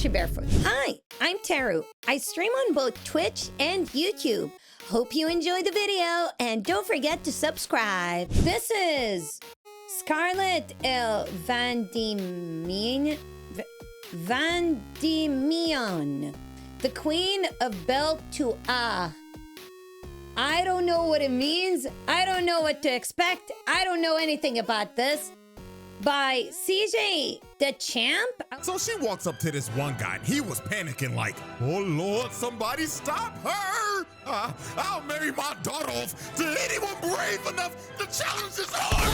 she barefoot? Hi, I'm Teru. I stream on both Twitch and YouTube. Hope you enjoy the video and don't forget to subscribe. This is Scarlet El Vandimion. Vandimion, the Queen of vtuber. I don't know what it means. I don't know what to expect. I don't know anything about this. By CJ Dachamp. So she walks up to this one guy and he was panicking like, oh Lord, somebody stop her. I'll marry my daughter off to anyone brave enough to challenge this hard.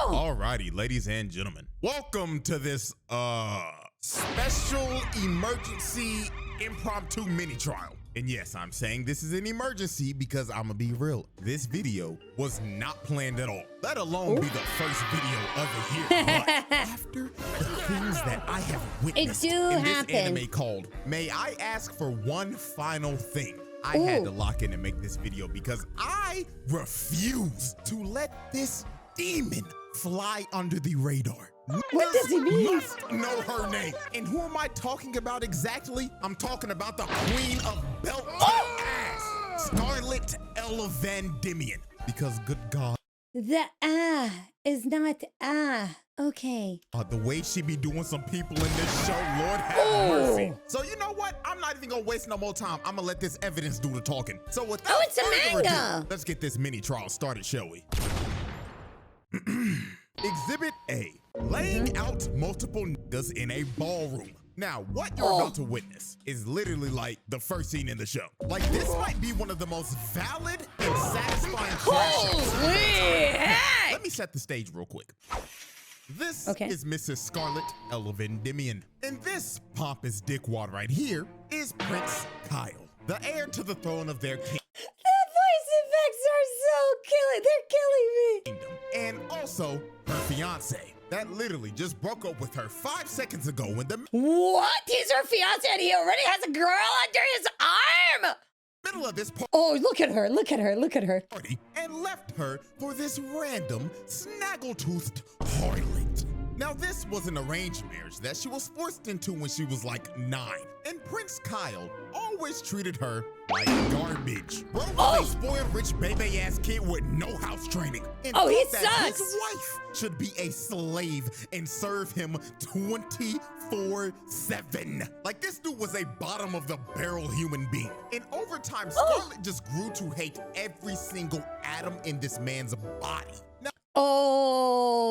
Alrighty, ladies and gentlemen, welcome to this special emergency impromptu mini trial. And yes, I'm saying this is an emergency because I'm gonna be real. This video was not planned at all, let alone be the first video of the year. But after the things that I have witnessed in this anime called May I Ask for One Final Thing, I had to lock in and make this video because I refuse to let this demon fly under the radar. What does he mean? Must know her name. And who am I talking about exactly? I'm talking about the Queen of Belt Ass, Scarlet El Vandimion. Because good God. The is not okay. The way she be doing some people in this show, Lord have mercy. So you know what? I'm not even gonna waste no more time. I'm gonna let this evidence do the talking. So without it's a further manga. ado, let's get this mini trial started, shall we? Exhibit A, laying out multiple niggas in a ballroom. Now, what you're about to witness is literally like the first scene in the show. Like, this might be one of the most valid and satisfying shows. Let me set the stage real quick. This is Mrs. Scarlet El Vandimion. And this pompous dickwad right here is Prince Kyle, the heir to the throne of their king. They're killing me. And also her fiance that literally just broke up with her 5 seconds ago when the What? He's her fiance and he already has a girl under his arm. Middle of this look at her, look at her, look at her. Party and left her for this random snaggle-toothed harlot. Now, this was an arranged marriage that she was forced into when she was like 9. And Prince Kyle always treated her like garbage. Bro was a spoiled rich baby-ass kid with no house training. And he that sucks. his wife should be a slave and serve him 24/7. Like, this dude was a bottom of the barrel human being. And over time, Scarlet just grew to hate every single atom in this man's body. Now,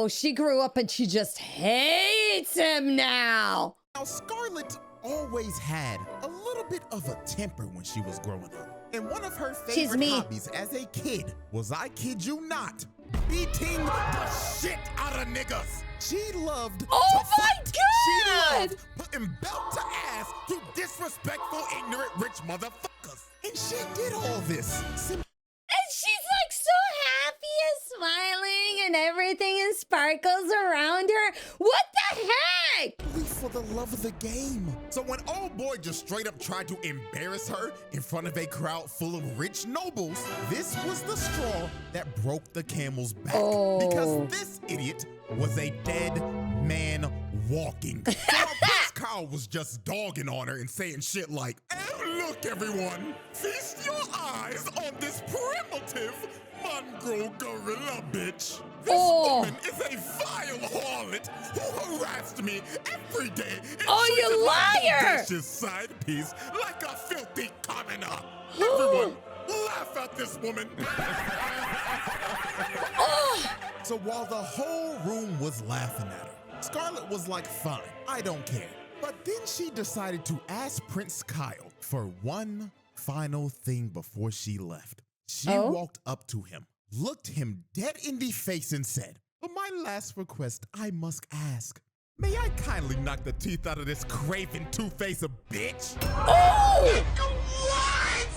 she grew up and she just hates him now. Now, Scarlet always had a little bit of a temper when she was growing up. And one of her favorite hobbies as a kid was, I kid you not, beating the shit out of niggas. She loved to fight. She loved putting belt to ass to disrespectful, ignorant, rich motherfuckers. And she did all this. And she's like so happy and smiling and everything and sparkles around her. What the heck? For the love of the game. So when old boy just straight up tried to embarrass her in front of a crowd full of rich nobles, this was the straw that broke the camel's back. Because this idiot was a dead man walking. So Prince Kyle was just dogging on her and saying shit like, "And look everyone, feast your eyes on this primitive mongrel gorilla bitch. This woman is a vile harlot who harassed me every day and treated my delicious side piece like a filthy commoner. Everyone, laugh at this woman." So while the whole room was laughing at her, Scarlet was like, fine, I don't care. But then she decided to ask Prince Kyle for one final thing before she left. She walked up to him, looked him dead in the face and said, "For my last request, I must ask, may I kindly knock the teeth out of this craven two-faced bitch?" What?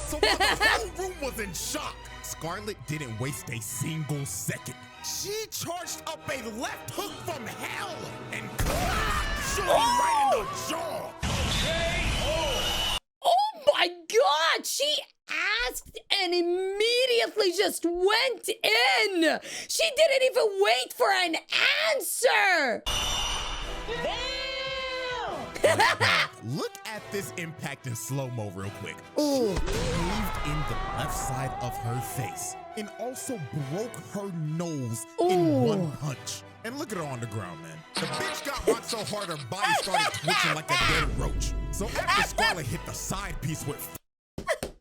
So while the whole room was in shock, Scarlet didn't waste a single second. She charged up a left hook from hell and clapped Shorty right in the jaw. Oh my my God! She asked and immediately just went in! She didn't even wait for an answer! Look at this impact in slow-mo real quick. Ooh. She caved in the left side of her face and also broke her nose in one punch. And look at her on the ground, man. The bitch got rocked so hard her body started twitching like a dead roach. So after Scarlet hit the side piece with like a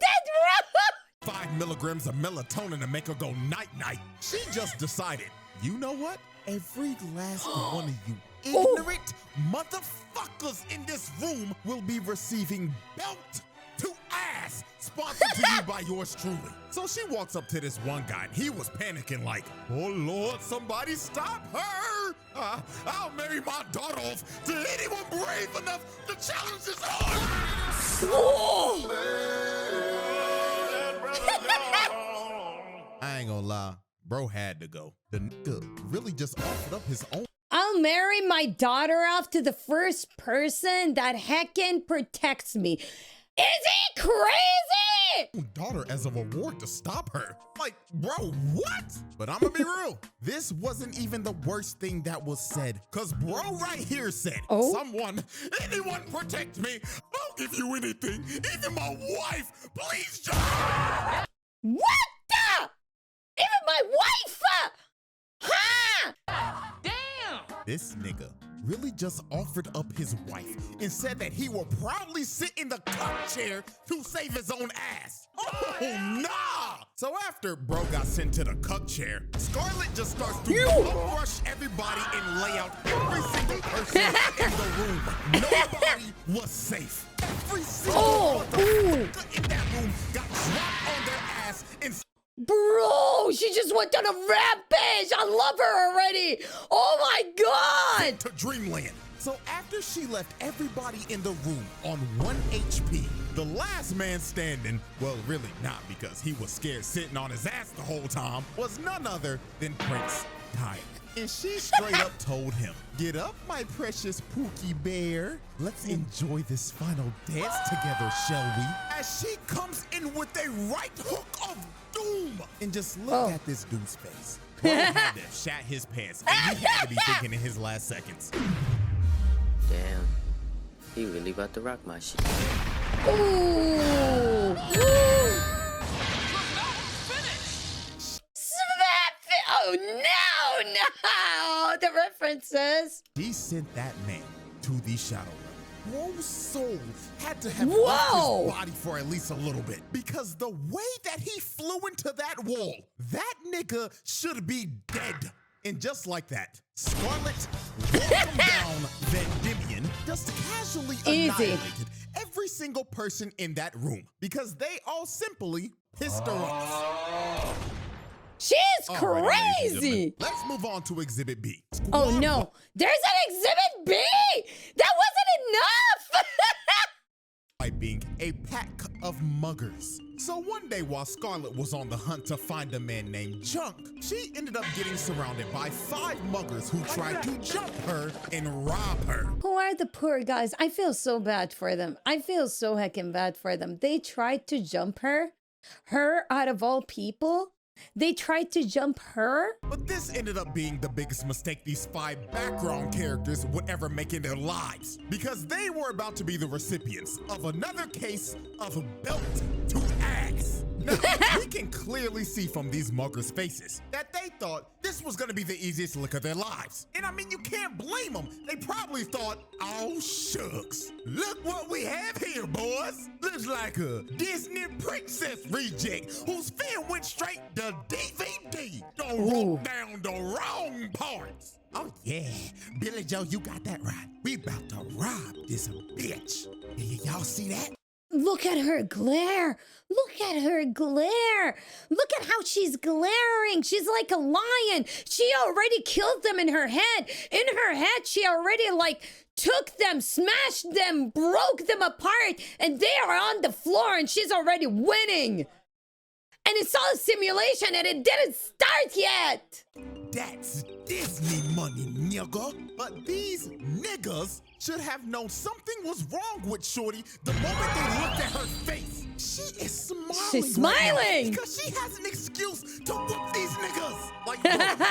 dead roach! 5 milligrams of melatonin to make her go night-night, she just decided, you know what? Every last one of you ignorant motherfuckers in this room will be receiving belt to ass, sponsored to you by yours truly. So she walks up to this one guy, and he was panicking like, oh Lord, somebody stop her! I'll marry my daughter off to anyone brave enough to challenge this I ain't gonna lie, bro had to go. The nigga really just offered up his own. I'll marry my daughter off to the first person that heckin' protects me. Is he crazy? Daughter as a reward to stop her. Like, bro, what? But I'm gonna be real. This wasn't even the worst thing that was said. Cause bro right here said, anyone protect me. I'll give you anything. Even my wife. Please just. What the? Even my wife? Huh? This nigga really just offered up his wife and said that he will proudly sit in the cup chair to save his own ass. Oh, nah! So after bro got sent to the cup chair, Scarlet just starts to rush everybody and lay out every single person in the room. Nobody was safe. Every single motherfucker in that room got dropped on their ass and bro, she just went on a rampage. I love her already. Oh my God. To Dreamland. So after she left everybody in the room on 1 HP, the last man standing, well, really not because he was scared sitting on his ass the whole time, was none other than Prince Ty. And she straight up told him, get up, my precious Pookie Bear. Let's enjoy this final dance together, shall we? As she comes in with a right hook of doom. And just look at this dude's face. Bro had to have shat his pants, and he had to be thinking in his last seconds. Damn, he really about to rock my shit. Ooh. Oh no, the references. He sent that man to the Shadow Realm. Bro's soul had to have left his body for at least a little bit, because the way that he flew into that wall, that nigga should be dead. And just like that, Scarlet walked down Vandimion, just casually annihilated every single person in that room, because they all simply pissed her off. She's crazy. Let's move on to Exhibit B. Oh no, there's an Exhibit B. That wasn't enough. By being a pack of muggers. So one day while Scarlet was on the hunt to find a man named Junk, she ended up getting surrounded by 5 muggers who tried to jump her and rob her. Who are the poor guys? I feel so bad for them. I feel so heckin' bad for them. They tried to jump her. Her out of all people. They tried to jump her? But this ended up being the biggest mistake these 5 background characters would ever make in their lives, because they were about to be the recipients of another case of belt to ass. Now, we can clearly see from these muggers' faces that they thought this was gonna be the easiest lick of their lives. And I mean, you can't blame them. They probably thought, oh shucks, look what we have here, boys. Looks like a Disney princess reject whose film went straight to DVD. Don't wrote down the wrong parts. Oh yeah, Billy Joe, you got that right. We about to rob this bitch. Y'all see that? Look at her glare. Look at her glare. Look at how she's glaring. She's like a lion. She already killed them in her head. In her head, she already took them, smashed them, broke them apart, and they are on the floor and she's already winning. And it's all a simulation and it didn't start yet. That's Disney money, nigga. But these niggas should have known something was wrong with Shorty the moment they looked at her face. She is smiling. She's right now smiling. because she has an excuse to whoop these niggas. Like,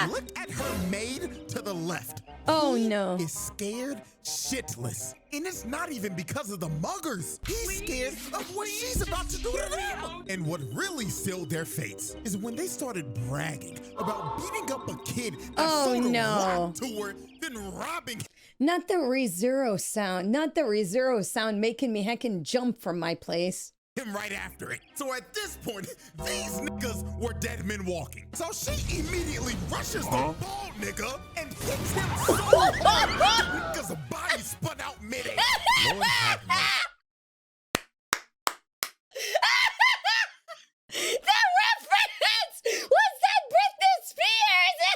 look at her maid to the left. Oh, He no. is scared shitless. And it's not even because of the muggers. He's scared of what she's about to do to them. And what really sealed their fates is when they started bragging about beating up a kid that Oh, sold a no. rock to her, then robbing Not the ReZero sound. Not the ReZero sound making me heckin' jump from my place. him right after it. So at this point, these niggas were dead men walking. So she immediately rushes the bald nigga and hits him so hard the nigga's body spun out midair. Lord have mercy. The reference was that Britney Spears.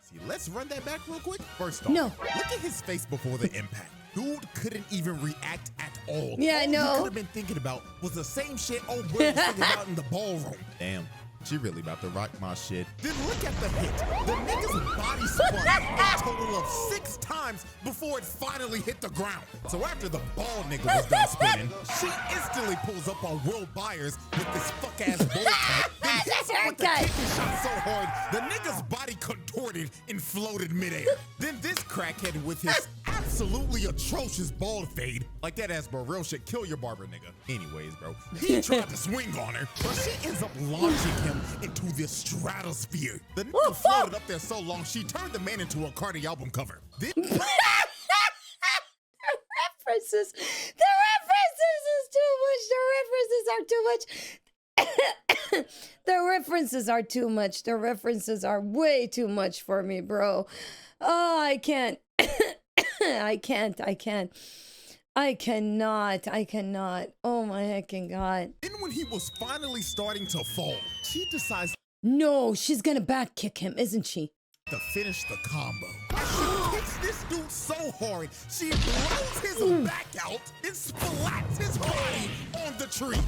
See, let's run that back real quick. First off, No. look at his face before the impact. Dude couldn't even react at all. Yeah, I All know. he could have been thinking about was the same shit old boy was thinking about in the ballroom. Damn, she really about to rock my shit. Then look at the hit. The nigga's body spun a total of 6 times before it finally hit the ground. So after the bald nigga was done spinning, she instantly pulls up on World Buyers with this fuck-ass bowl cut. Then hits him with the Haircut. kicking shot so hard, the nigga's body contorted and floated midair. Then this crackhead with his absolutely atrocious bald fade, like that ass bro, real shit, kill your barber, nigga. Anyways, bro, he tried to swing on her, but she ends up launching him into the stratosphere. The nigga floated up there so long, she turned the man into a Cardi album cover. Then The references is too much. The references are too much. The references are way too much for me, bro. Oh, I can't. I cannot. Oh my heckin' God. Then when he was finally starting to fall, she decides No, she's gonna back kick him, isn't she? to finish the combo. She kicks this dude so hard, she blows his back out and splats his body on the tree.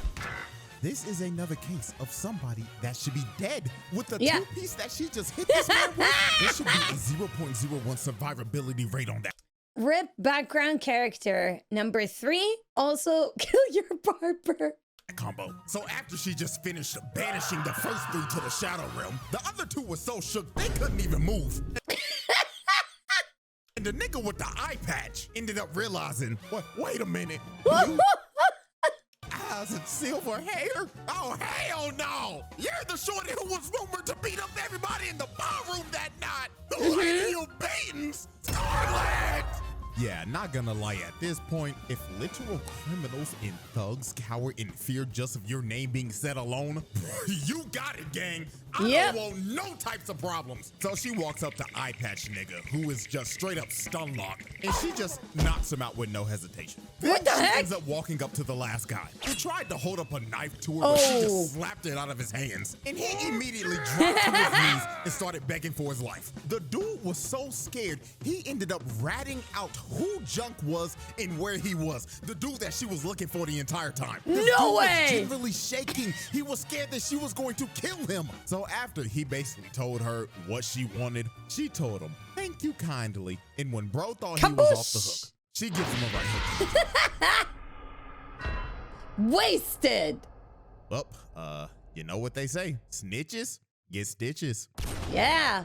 This is another case of somebody that should be dead. With the Yeah. two-piece that she just hit this man with, there should be a 0.01 survivability rate on that Rip background character. Number 3, also kill your barber. combo. So after she just finished banishing the first 3 to the Shadow Realm, the other 2 were so shook they couldn't even move. And the nigga with the eye patch ended up realizing, wait a minute. You eyes and silver hair? Oh, hell no! You're the shorty who was rumored to beat up everybody in the ballroom that night! The lady you beatings! Scarlet! Yeah, not gonna lie, at this point, if literal criminals and thugs cower in fear just of your name being said alone, you got it, gang. I Yep. don't want no types of problems. So she walks up to Eye Patch nigga, who is just straight up stun locked, and she just knocks him out with no hesitation. What the Then she heck? ends up walking up to the last guy, who tried to hold up a knife to her, but she Oh. just slapped it out of his hands. And he immediately dropped to his knees and started begging for his life. The dude was so scared, he ended up ratting out who Junk was and where he was. The dude that she was looking for the entire time. This No dude way! was generally shaking. He was scared that she was going to kill him. So after he basically told her what she wanted, she told him, "Thank you kindly." And when bro thought he was off the hook, she gives him a right hook. Wasted. Up, you know what they say, snitches get stitches. Yeah.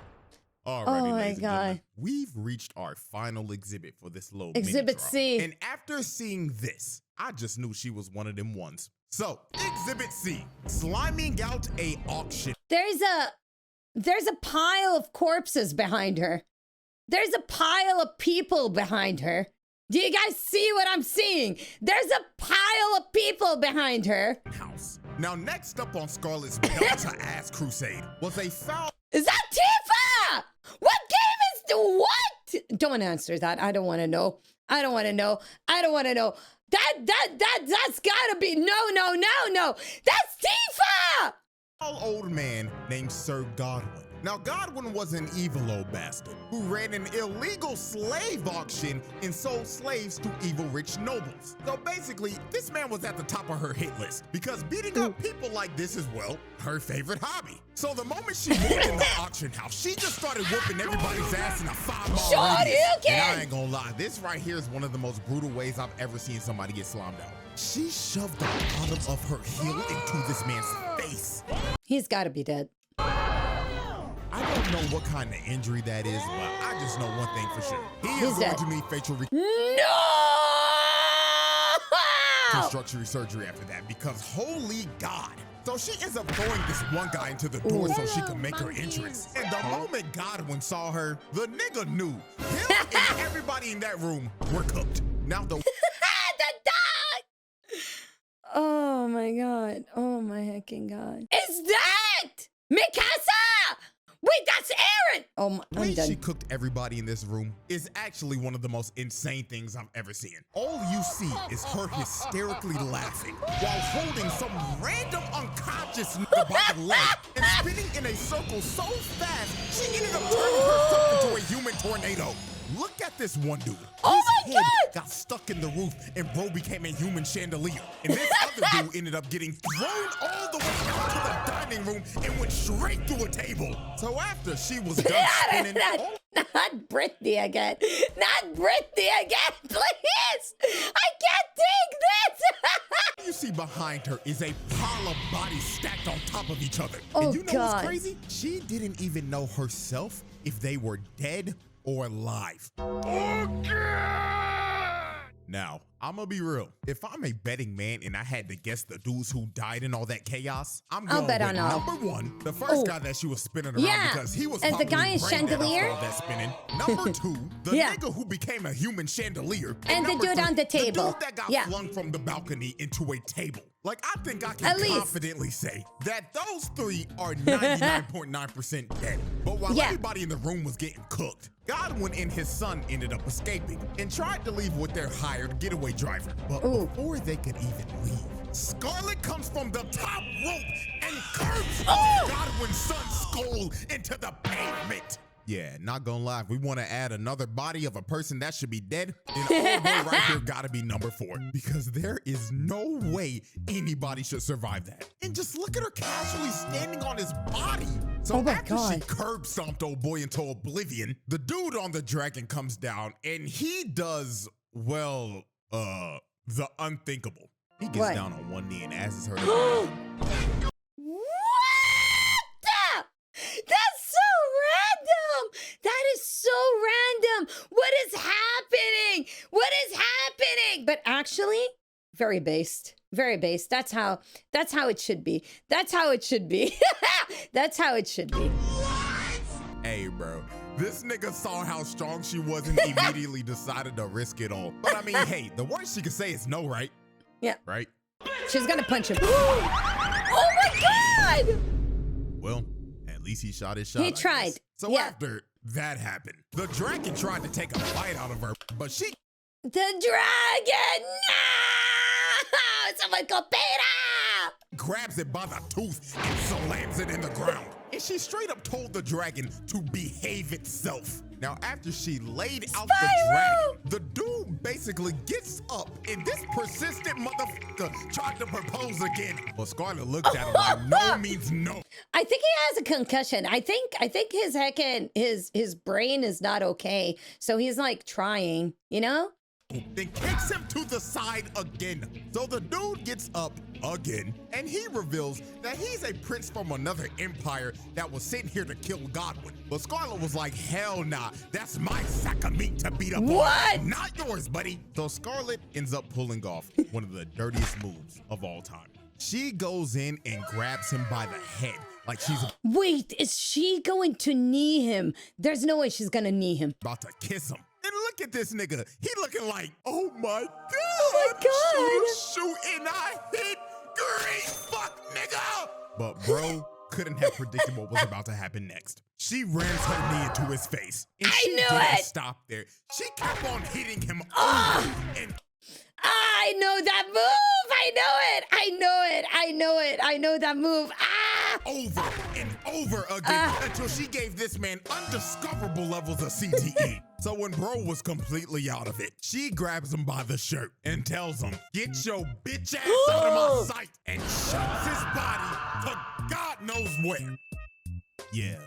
Alrighty, Oh my ladies and God. gentlemen, we've reached our final exhibit for this little Exhibit mini drop. C. And after seeing this, I just knew she was one of them ones. So, Exhibit C, sliming out a auction. There's a pile of corpses behind her. There's a pile of people behind her. Do you guys see what I'm seeing? There's a pile of people behind her. House. Now, next up on Scarlett's belt-to-ass crusade was a foul. Is that Tifa? What game is what? Don't answer that. I don't want to know. I don't want to know. That's gotta be no. That's Tifa. old man named Sir Godwin. Now, Godwin was an evil old bastard who ran an illegal slave auction and sold slaves to evil rich nobles. So basically, this man was at the top of her hit list because beating up people like this is, well, her favorite hobby. So the moment she walked in the auction house, she just started whooping everybody's ass in a 5-mile radius. And I ain't gonna lie, this right here is one of the most brutal ways I've ever seen somebody get slammed out. She shoved the bottom of her heel into this man's face. He's gotta be dead. I don't know what kind of injury that is, but I just know one thing for sure. He is going to need facial reconstruction surgery after that because holy God. So she ends up throwing this one guy into the door so she can make her entrance. And the moment Godwin saw her, the nigga knew him and everybody in that room were cooked. Now the dog! Oh my God. Oh my hecking God. Is that Mikasa? Wait, that's Aaron! Oh my, the way she cooked everybody in this room is actually one of the most insane things I've ever seen. All you see is her hysterically laughing while holding some random unconscious nigga by the leg and spinning in a circle so fast, she ended up turning herself into a human tornado. Look at this one dude. Oh my God! God! Got stuck in the roof and bro became a human chandelier. And this other dude ended up getting thrown all the way out to the dining room and went straight through a table. So after she was done spinning... Not Brittany again. Not Brittany again, please! I can't take this! You see behind her is a pile of bodies stacked on top of each other. Oh, and you know God. what's crazy? She didn't even know herself if they were dead or alive. Now, I'm gonna be real. If I'm a betting man and I had to guess the dudes who died in all that chaos, I'm going bet with on all. number one, the first guy that she was spinning around because he was and the probably guy in brain dead chandelier. after all that spinning. Number two, the nigga who became a human chandelier. And the number dude three, on the table. The dude that got flung from the balcony into a table. Like, I think I can At least. confidently say that those three are 99.9% dead. But while everybody in the room was getting cooked, Godwin and his son ended up escaping and tried to leave with their hired getaway driver. But before they could even leave, Scarlet comes from the top rope and curbs Godwin's son's skull into the pavement. Yeah, not gonna lie, if we want to add another body of a person that should be dead, then old boy right here gotta be number 4. Because there is no way anybody should survive that. And just look at her casually standing on his body. So after she curb stomped old boy into oblivion, the dude on the dragon comes down and he does, well, the unthinkable. He gets down on one knee and asks her to That's so random! That is so random! What is happening? What is happening? But actually, very based. Very based. That's how it should be. That's how it should be. That's how it should be. Hey, bro. This nigga saw how strong she was and immediately decided to risk it all. But I mean, hey, the worst she could say is no, right? Yeah. Right? She's gonna punch him. Oh my God! Well, at least he shot his shot. He tried. So after that happened, the dragon tried to take a bite out of her, but she... The dragon! No! Someone go Peter! Grabs it by the tooth and slams it in the ground. And she straight up told the dragon to behave itself. Now, after she laid out the dragon, the dude basically gets up, and this persistent motherfucker tried to propose again. But Scarlet looked at him like no means no. I think he has a concussion. I think his his brain is not okay. So he's like trying, you know? Then kicks him to the side again. So the dude gets up again, and he reveals that he's a prince from another empire that was sent here to kill Godwin. But Scarlet was like, hell nah, that's my sack of meat to beat up on, not yours, buddy. So Scarlet ends up pulling off one of the dirtiest moves of all time. She goes in and grabs him by the head like she's Wait, is she going to knee him? There's no way she's gonna knee him. About to kiss him. And look at this nigga. He looking like, oh my God. Oh my God. Shoot and I hit. Great fuck, nigga. But bro couldn't have predicted what was about to happen next. She rams her knee into his face. And she didn't stop there. She kept on hitting him over and I know that move. I know it. I know it. I know it. I know that move. Ah! over and over again until she gave this man undiscoverable levels of CTE. So when bro was completely out of it, she grabs him by the shirt and tells him, "Get your bitch ass out of my sight," and shoves his body to God knows where. Yeah,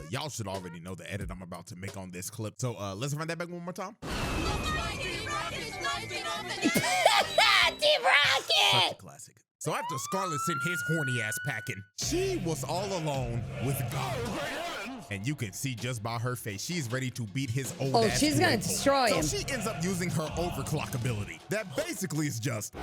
y'all should already know the edit I'm about to make on this clip. So let's run that back one more time. Team Rocket! Such a classic. So after Scarlet sent his horny ass packing, she was all alone with God. And you can see just by her face, she's ready to beat his old ass. Oh, she's gonna destroy him. So she ends up using her overclock ability. That basically is just...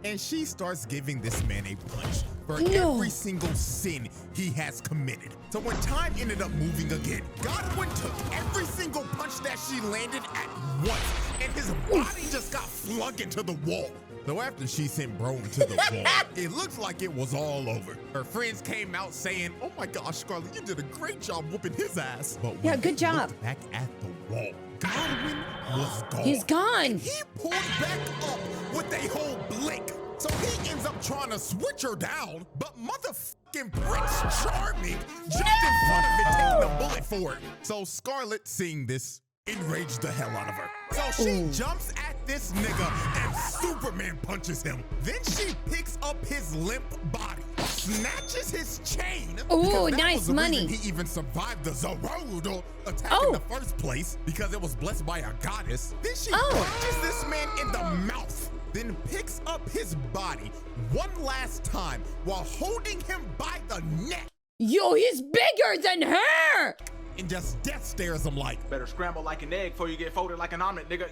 And she starts giving this man a punch for every single sin he has committed. So when time ended up moving again, Godwin took every single punch that she landed at once, and his body just got flung into the wall. So after she sent bro into the wall, it looks like it was all over. Her friends came out saying, "Oh my gosh, Scarlet, you did a great job whooping his ass." But when good job. looked back at the wall, Godwin was gone. He's gone. He pulled back up with a whole blink. So he ends up trying to switch her down, but motherfucking Prince Charming jumped in front of it, taking a bullet for it. So Scarlet, seeing this, enraged the hell out of her. So she jumps at this nigga and Superman punches him. Then she picks up his limp body, snatches his chain. Ooh, that nice was the money. reason he even survived the Zorodo attack in the first place, because it was blessed by a goddess. Then she punches this man in the mouth, then picks up his body one last time while holding him by the neck. Yo, he's bigger than her! And just death stares him like, "Better scramble like an egg before you get folded like an omelet, nigga."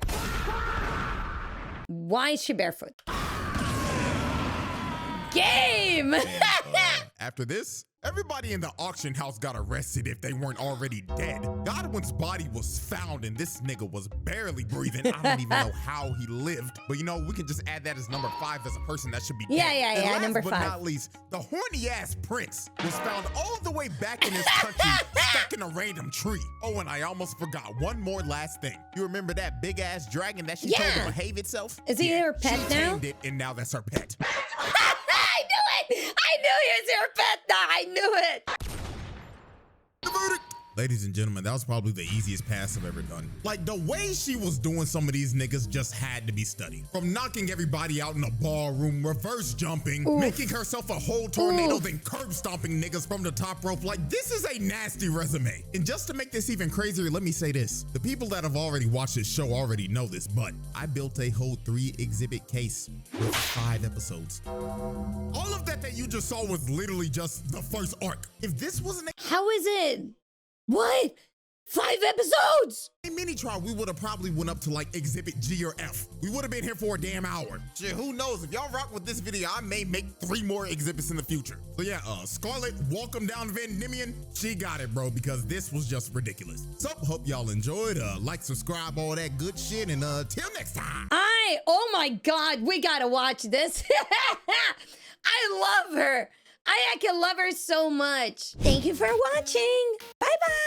Why is she barefoot? Game! After this, everybody in the auction house got arrested if they weren't already dead. Godwin's body was found and this nigga was barely breathing. I don't even know how he lived. But you know, we can just add that as number 5 as a person that should be dead. Yeah, And last number but 5. not least, the horny ass prince was found all the way back in his country, stuck in a random tree. Oh, and I almost forgot one more last thing. You remember that big ass dragon that she told to behave itself? Is he her pet she now? tamed it, and now that's her pet. I knew it! I knew he was your pet now! I knew it! The verdict. Ladies and gentlemen, that was probably the easiest pass I've ever done. Like, the way she was doing some of these niggas just had to be studied. From knocking everybody out in a ballroom, reverse jumping, making herself a whole tornado, then curb stomping niggas from the top rope. Like, this is a nasty resume. And just to make this even crazier, let me say this. The people that have already watched this show already know this, but I built a whole 3-exhibit case with 5 episodes. All of that you just saw was literally just the first arc. If this wasn't How is it? What? 5 episodes? a mini trial, we would have probably went up to like exhibit G or F. We would have been here for a damn hour. Shit, who knows? If y'all rock with this video, I may make 3 more exhibits in the future. So yeah, Scarlet, welcome down Vandimion. She got it, bro, because this was just ridiculous. So hope y'all enjoyed. Like, subscribe, all that good shit, and till next time. Oh my God, we gotta watch this. I love her. I can love her so much. Thank you for watching. Bye-bye.